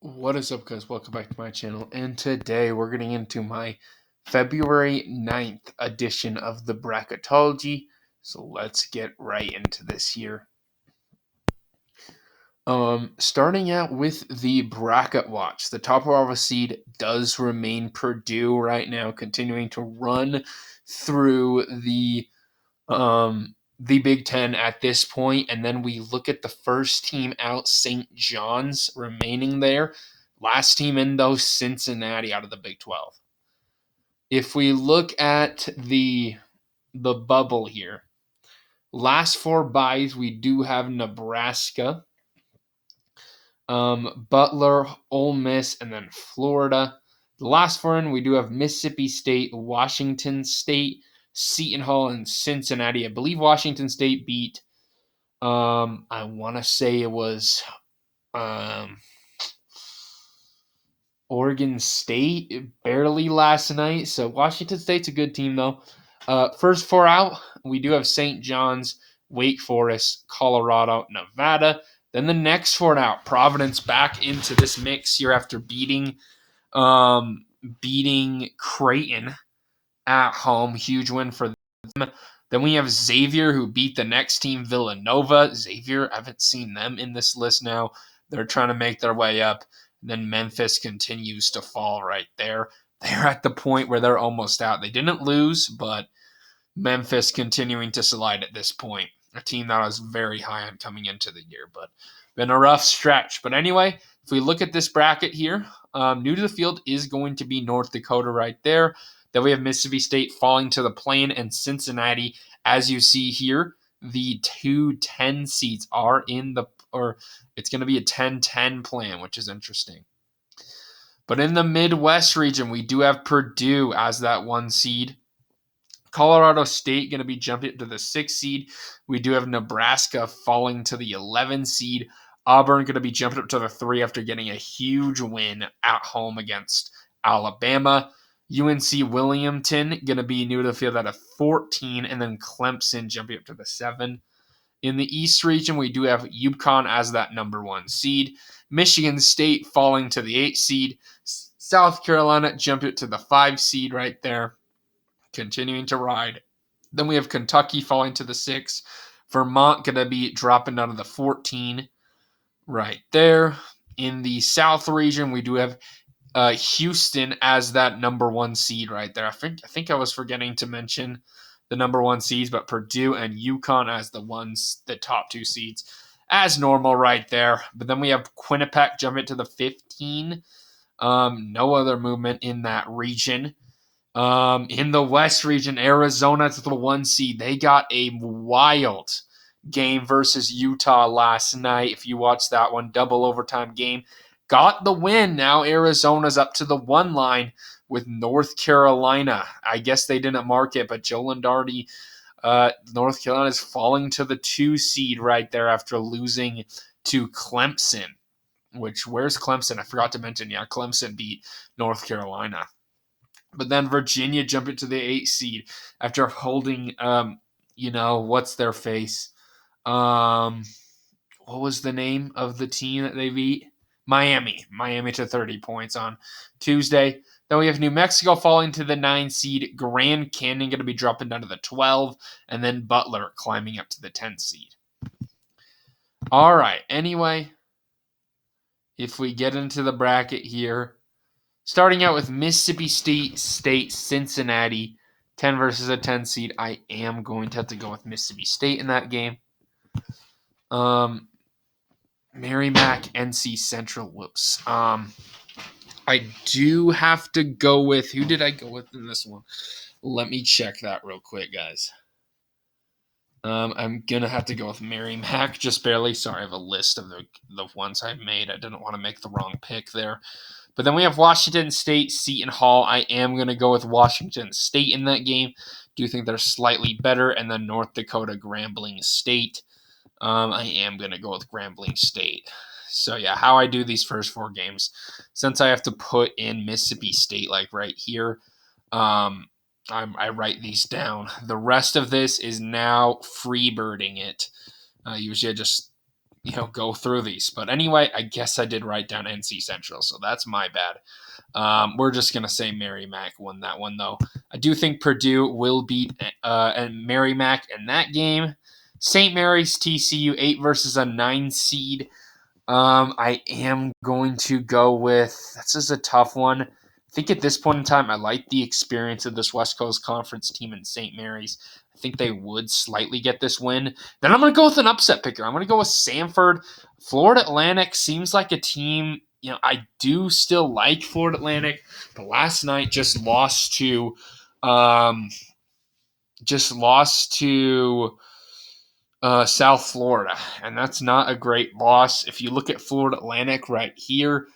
What is up, guys? Welcome back to my channel. And today we're getting into my February 9th edition of the Bracketology. So let's get right into this here. Starting out with the bracket watch. The top of our seed does remain Purdue right now, continuing to run through the Big Ten at this point, and then we look at the first team out, St. John's, remaining there. Last team in, though, Cincinnati out of the Big 12. If we look at the bubble here, last four byes, we do have Nebraska, Butler, Ole Miss, and then Florida. The last four in, we do have Mississippi State, Washington State, Seton Hall, and Cincinnati. I believe Washington State beat I want to say it was Oregon State barely last night. So Washington State's a good team, though. First four out, we do have St. John's, Wake Forest, Colorado, Nevada. Then the next four out, Providence back into this mix here after beating Creighton at home. Huge win for them. Then we have Xavier, who beat the next team, Villanova. Xavier, I haven't seen them in this list now. They're trying to make their way up. And then Memphis continues to fall right there. They're at the point where they're almost out. They didn't lose, but Memphis continuing to slide at this point. A team that I was very high on coming into the year, but been a rough stretch. But anyway, if we look at this bracket here, new to the field is going to be North Dakota right there. Then we have Mississippi State falling to the plane and Cincinnati. As you see here, the 2-10 seeds are it's going to be a 10-10 plan, which is interesting. But in the Midwest region, we do have Purdue as that 1 seed. Colorado State going to be jumping to the 6th seed. We do have Nebraska falling to the 11th seed. Auburn going to be jumping up to the 3 after getting a huge win at home against Alabama. UNC Wilmington going to be new to the field at a 14, and then Clemson jumping up to the 7. In the East region, we do have UConn as that number 1 seed. Michigan State falling to the 8th seed. South Carolina jumping up to the 5 seed right there, continuing to ride. Then we have Kentucky falling to the 6. Vermont going to be dropping down to the 14 right there. In the South region, we do have Houston as that number 1 seed right there. I think I was forgetting to mention the number 1 seeds, but Purdue and UConn as the top 2 seeds as normal right there. But then we have Quinnipiac jumping to the 15. No other movement in that region. In the West region, Arizona to the 1 seed. They got a wild game versus Utah last night. If you watched that one, double overtime game. Got the win. Now Arizona's up to the 1 line with North Carolina. I guess they didn't mark it, but Joe Lunardi, North Carolina's falling to the 2 seed right there after losing to Clemson. Where's Clemson? I forgot to mention. Yeah, Clemson beat North Carolina. But then Virginia jumped into the 8 seed after holding, what's their face? What was the name of the team that they beat? Miami to 30 points on Tuesday. Then we have New Mexico falling to the 9 seed. Grand Canyon going to be dropping down to the 12. And then Butler climbing up to the 10 seed. All right. Anyway, if we get into the bracket here, starting out with Mississippi State, Cincinnati, 10 versus a 10 seed. I am going to have to go with Mississippi State in that game. Merrimack, NC Central. Whoops. I do have to go with, who did I go with in this one? Let me check that real quick, guys. I'm going to have to go with Merrimack, just barely. Sorry, I have a list of the ones I made. I didn't want to make the wrong pick there. But then we have Washington State, Seton Hall. I am going to go with Washington State in that game. Do think they're slightly better. And then North Dakota, Grambling State. I am going to go with Grambling State. So, yeah, how I do these first 4 games, since I have to put in Mississippi State like right here, I write these down. The rest of this is now free birding it. Usually I just go through these. But anyway, I guess I did write down NC Central, so that's my bad. We're just going to say Merrimack won that one, though. I do think Purdue will beat Merrimack in that game. St. Mary's TCU 8 versus a 9 seed. I am going to go with, this is a tough one. I think at this point in time, I like the experience of this West Coast Conference team in St. Mary's. I think they would slightly get this win. Then I'm going to go with an upset picker. I'm going to go with Samford. Florida Atlantic seems like a team, I do still like Florida Atlantic, but last night just lost to South Florida, and that's not a great loss. If you look at Florida Atlantic right here,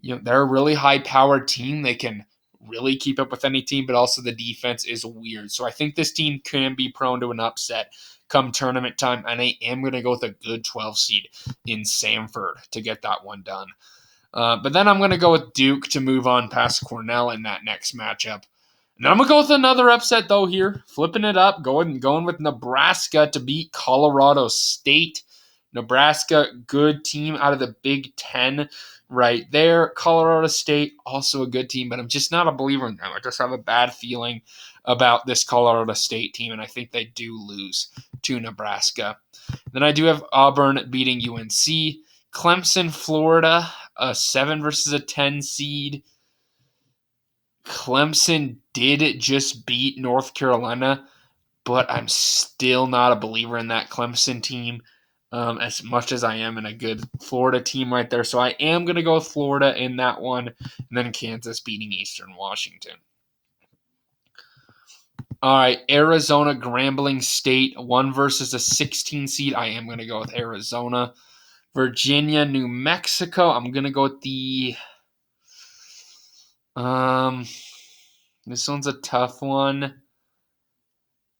they're a really high-powered team. They can really keep up with any team, but also the defense is weird. So I think this team can be prone to an upset come tournament time, and I am going to go with a good 12 seed in Samford to get that one done. But then I'm going to go with Duke to move on past Cornell in that next matchup. And I'm going to go with another upset, though, here. Flipping it up, going with Nebraska to beat Colorado State. Nebraska, good team out of the Big Ten right there. Colorado State, also a good team, but I'm just not a believer in them. I just have a bad feeling about this Colorado State team, and I think they do lose to Nebraska. Then I do have Auburn beating UNC. Clemson, Florida, a 7 versus a 10 seed. Clemson did just beat North Carolina, but I'm still not a believer in that Clemson team as much as I am in a good Florida team right there. So I am going to go with Florida in that one, and then Kansas beating Eastern Washington. All right, Arizona, Grambling State, 1 versus a 16 seed. I am going to go with Arizona. Virginia, New Mexico. I'm going to go with the... This one's a tough one.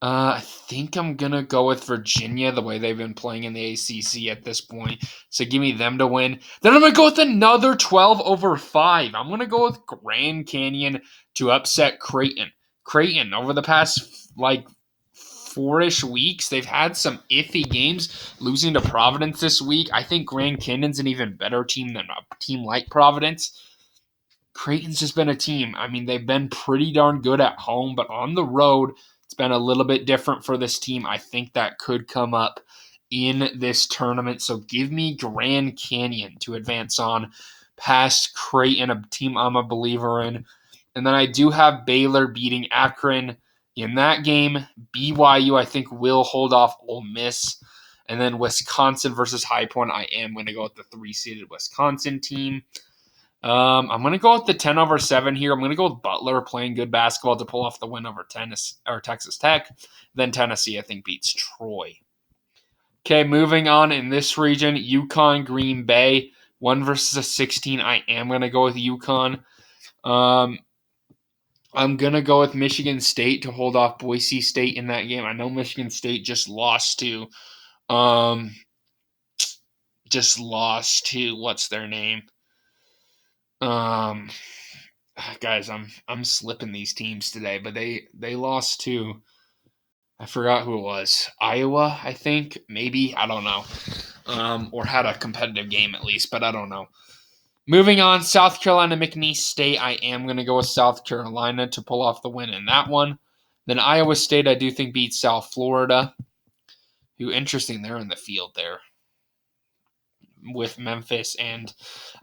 I think I'm going to go with Virginia, the way they've been playing in the ACC at this point. So give me them to win. Then I'm going to go with another 12/5. I'm going to go with Grand Canyon to upset Creighton. Creighton, over the past, 4-ish weeks, they've had some iffy games, losing to Providence this week. I think Grand Canyon's an even better team than a team like Providence. Creighton's just been a team. I mean, they've been pretty darn good at home, but on the road, it's been a little bit different for this team. I think that could come up in this tournament. So give me Grand Canyon to advance on past Creighton, a team I'm a believer in. And then I do have Baylor beating Akron in that game. BYU, I think, will hold off Ole Miss. And then Wisconsin versus High Point, I am going to go with the 3-seeded Wisconsin team. I'm going to go with the 10/7 here. I'm going to go with Butler playing good basketball to pull off the win over Texas Tech. Then Tennessee, I think, beats Troy. Okay, moving on in this region, UConn, Green Bay, 1 versus a 16. I am going to go with UConn. I'm going to go with Michigan State to hold off Boise State in that game. I know Michigan State just lost to, what's their name? Guys, I'm slipping these teams today, but they lost to, I forgot who it was. Iowa, I think, maybe, I don't know. Or had a competitive game at least, but I don't know. Moving on, South Carolina, McNeese State. I am going to go with South Carolina to pull off the win in that one. Then Iowa State, I do think, beats South Florida. Who, interesting, they're in the field there with Memphis, and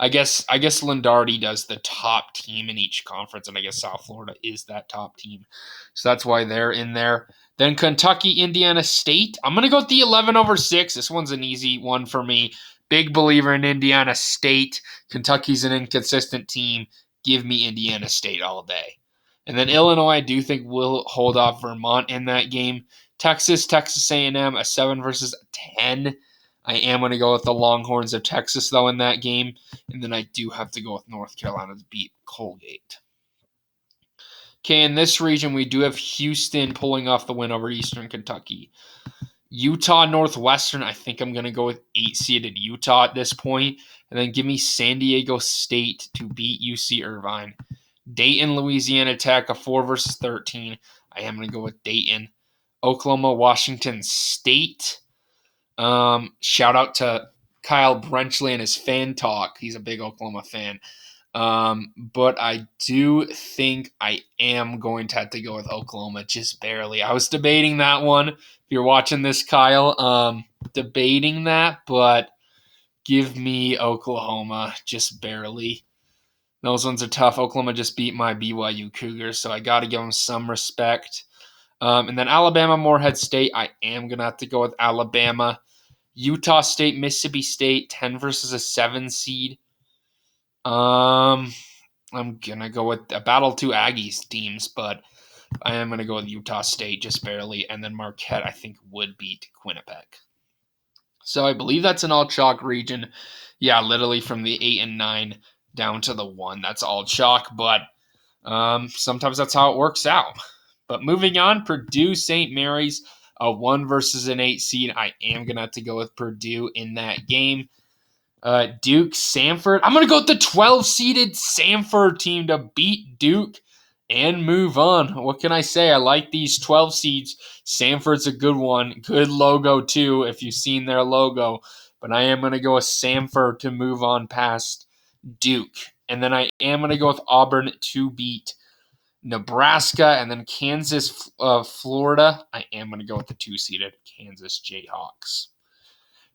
I guess Lendardi does the top team in each conference, and I guess South Florida is that top team. So that's why they're in there. Then Kentucky, Indiana State. I'm going to go with the 11/6. This one's an easy one for me. Big believer in Indiana State. Kentucky's an inconsistent team. Give me Indiana State all day. And then Illinois, I do think will hold off Vermont in that game. Texas A&M, a 7 versus 10. I am going to go with the Longhorns of Texas, though, in that game. And then I do have to go with North Carolina to beat Colgate. Okay, in this region, we do have Houston pulling off the win over Eastern Kentucky. Utah Northwestern, I think I'm going to go with 8-seeded Utah at this point. And then give me San Diego State to beat UC Irvine. Dayton, Louisiana Tech, a 4 versus 13. I am going to go with Dayton. Oklahoma, Washington State. Shout out to Kyle Brenchley and his fan talk. He's a big Oklahoma fan. But I do think I am going to have to go with Oklahoma just barely. I was debating that one. If you're watching this, Kyle, debating that, but give me Oklahoma just barely. Those ones are tough. Oklahoma just beat my BYU Cougars, so I got to give them some respect. And then Alabama, Morehead State, I am going to have to go with Alabama. Utah State, Mississippi State, 10 versus a 7 seed. I'm going to go with a battle two Aggies teams, but I am going to go with Utah State just barely. And then Marquette, I think, would beat Winnipeg. So I believe that's an all chalk region. Yeah, literally from the 8 and 9 down to the 1. That's all chalk, but sometimes that's how it works out. But moving on, Purdue, St. Mary's, a 1 versus an 8 seed. I am going to have to go with Purdue in that game. Duke, Samford. I'm going to go with the 12-seeded Samford team to beat Duke and move on. What can I say? I like these 12 seeds. Samford's a good one. Good logo, too, if you've seen their logo. But I am going to go with Samford to move on past Duke. And then I am going to go with Auburn to beat Nebraska. And then Kansas, Florida. I am going to go with the 2-seeded Kansas Jayhawks.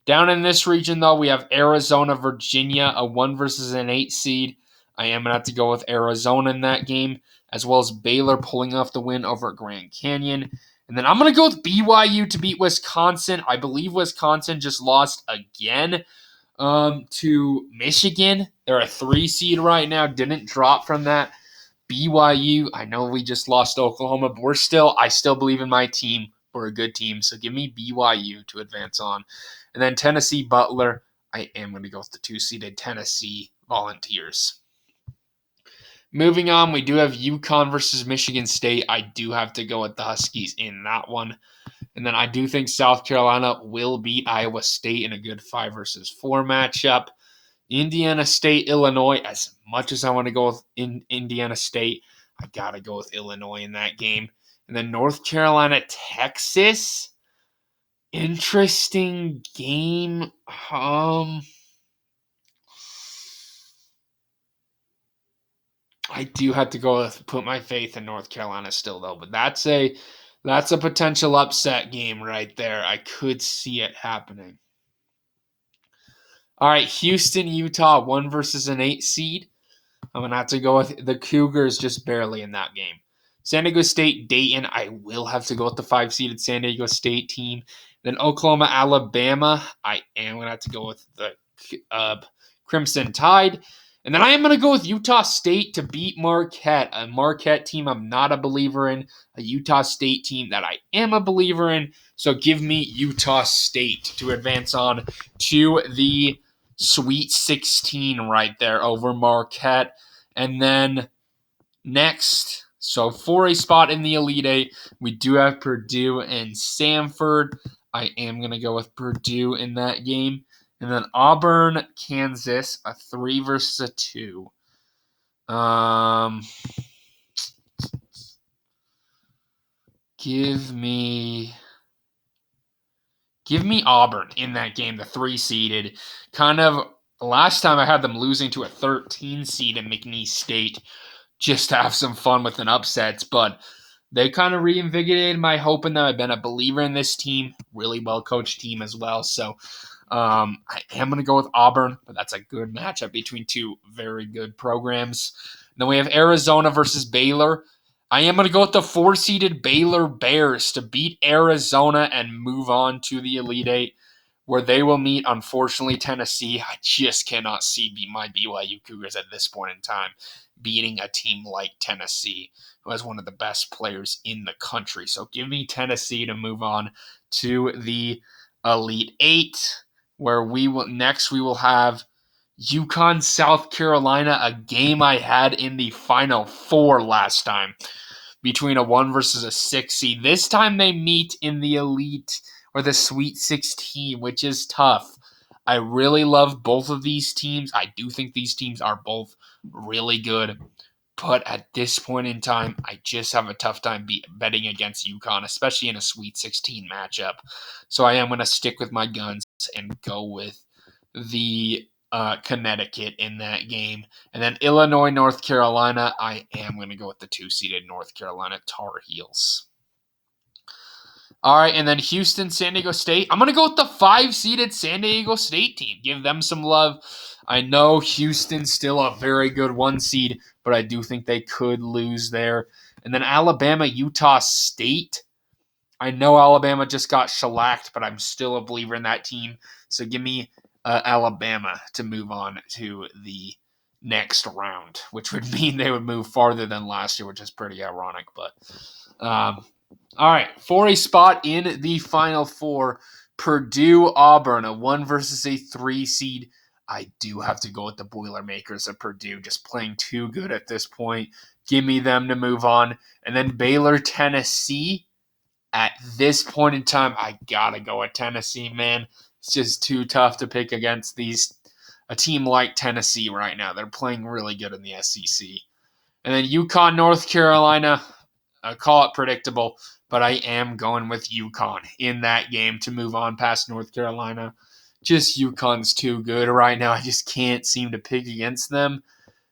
Down in this region, though, we have Arizona, Virginia, a 1 versus an 8 seed. I am going to have to go with Arizona in that game, as well as Baylor pulling off the win over Grand Canyon. And then I'm going to go with BYU to beat Wisconsin. I believe Wisconsin just lost again to Michigan. They're a 3 seed right now, didn't drop from that. BYU, I know we just lost Oklahoma, but I still believe in my team. We're a good team, so give me BYU to advance on. And then Tennessee, Butler, I am going to go with the 2-seeded Tennessee Volunteers. Moving on, we do have UConn versus Michigan State. I do have to go with the Huskies in that one. And then I do think South Carolina will beat Iowa State in a good 5 versus 4 matchup. Indiana State, Illinois, as much as I want to go with Indiana State, I got to go with Illinois in that game. And then North Carolina, Texas. Interesting game. I do have to go with put my faith in North Carolina still, though. But that's a potential upset game right there. I could see it happening. All right, Houston, Utah, 1 versus an 8 seed. I'm going to have to go with the Cougars just barely in that game. San Diego State, Dayton, I will have to go with the 5-seeded San Diego State team. Then Oklahoma, Alabama, I am going to have to go with the Crimson Tide. And then I am going to go with Utah State to beat Marquette, a Marquette team I'm not a believer in, a Utah State team that I am a believer in. So give me Utah State to advance on to the Sweet 16 right there over Marquette. And then next, so for a spot in the Elite Eight, we do have Purdue and Samford. I am going to go with Purdue in that game. And then Auburn, Kansas, a 3 versus a 2. Give me Auburn in that game, the 3-seeded. Kind of last time I had them losing to a 13 seed in McNeese State just to have some fun with an upset, but they kind of reinvigorated my hope in them. I've been a believer in this team, really well-coached team as well. So I am going to go with Auburn, but that's a good matchup between two very good programs. Then we have Arizona versus Baylor. I am going to go with the 4-seeded Baylor Bears to beat Arizona and move on to the Elite Eight, where they will meet, unfortunately, Tennessee. I just cannot see my BYU Cougars at this point in time beating a team like Tennessee, who has one of the best players in the country. So give me Tennessee to move on to the Elite Eight, where we will have UConn, South Carolina, a game I had in the Final Four last time between a 1 versus a 6 seed. This time they meet in the Elite or the Sweet 16, which is tough. I really love both of these teams. I do think these teams are both really good. But at this point in time, I just have a tough time betting against UConn, especially in a Sweet 16 matchup. So I am going to stick with my guns and go with the Connecticut in that game. And then Illinois, North Carolina, I am going to go with the 2-seeded North Carolina Tar Heels. All right, and then Houston, San Diego State. I'm going to go with the 5-seeded San Diego State team. Give them some love. I know Houston's still a very good 1-seed, but I do think they could lose there. And then Alabama, Utah State. I know Alabama just got shellacked, but I'm still a believer in that team. So give me Alabama to move on to the next round, which would mean they would move farther than last year, which is pretty ironic. But all right, for a spot in the Final Four, Purdue, Auburn, a 1 versus a 3 seed. I do have to go with the Boilermakers of Purdue, just playing too good at this point. Give me them to move on. And then Baylor, Tennessee. At this point in time, I gotta go with Tennessee, man. It's just too tough to pick against a team like Tennessee right now. They're playing really good in the SEC. And then UConn, North Carolina. I call it predictable, but I am going with UConn in that game to move on past North Carolina. Just UConn's too good right now. I just can't seem to pick against them.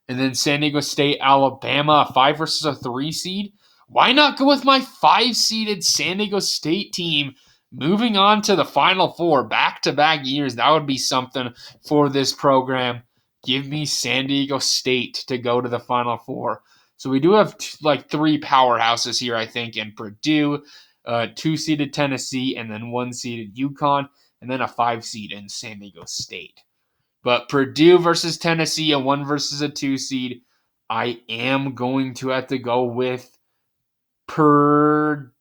And then San Diego State, Alabama, a 5 versus a 3 seed. Why not go with my 5-seeded San Diego State team moving on to the Final Four back-to-back years? That would be something for this program. Give me San Diego State to go to the Final Four. So we do have 3 powerhouses here, I think, in Purdue, 2-seeded Tennessee, and then 1-seeded UConn, and then a 5-seed in San Diego State. But Purdue versus Tennessee, a 1 versus a 2 seed. I am going to have to go with Purdue.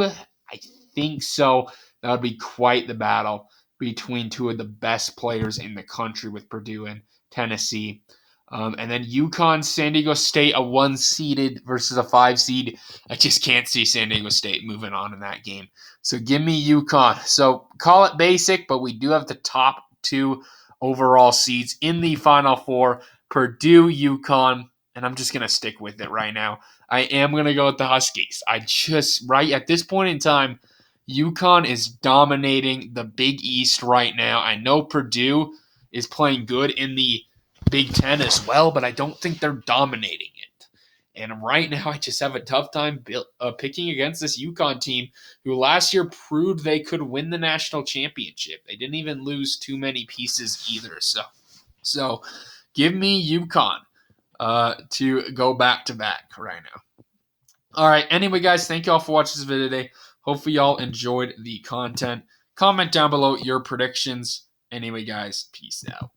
I think so. That would be quite the battle between 2 of the best players in the country with Purdue and Tennessee. And then UConn, San Diego State, a 1-seeded versus a 5 seed. I just can't see San Diego State moving on in that game. So give me UConn. So call it basic, but we do have the top 2 overall seeds in the Final Four. Purdue, UConn, and I'm just going to stick with it right now. I am going to go with the Huskies. Right at this point in time, UConn is dominating the Big East right now. I know Purdue is playing good in the Big Ten as well, but I don't think they're dominating it. And right now, I just have a tough time picking against this UConn team who last year proved they could win the national championship. They didn't even lose too many pieces either. So give me UConn to go back-to-back right now. All right. Anyway, guys, thank you all for watching this video today. Hopefully, y'all enjoyed the content. Comment down below your predictions. Anyway, guys, peace out.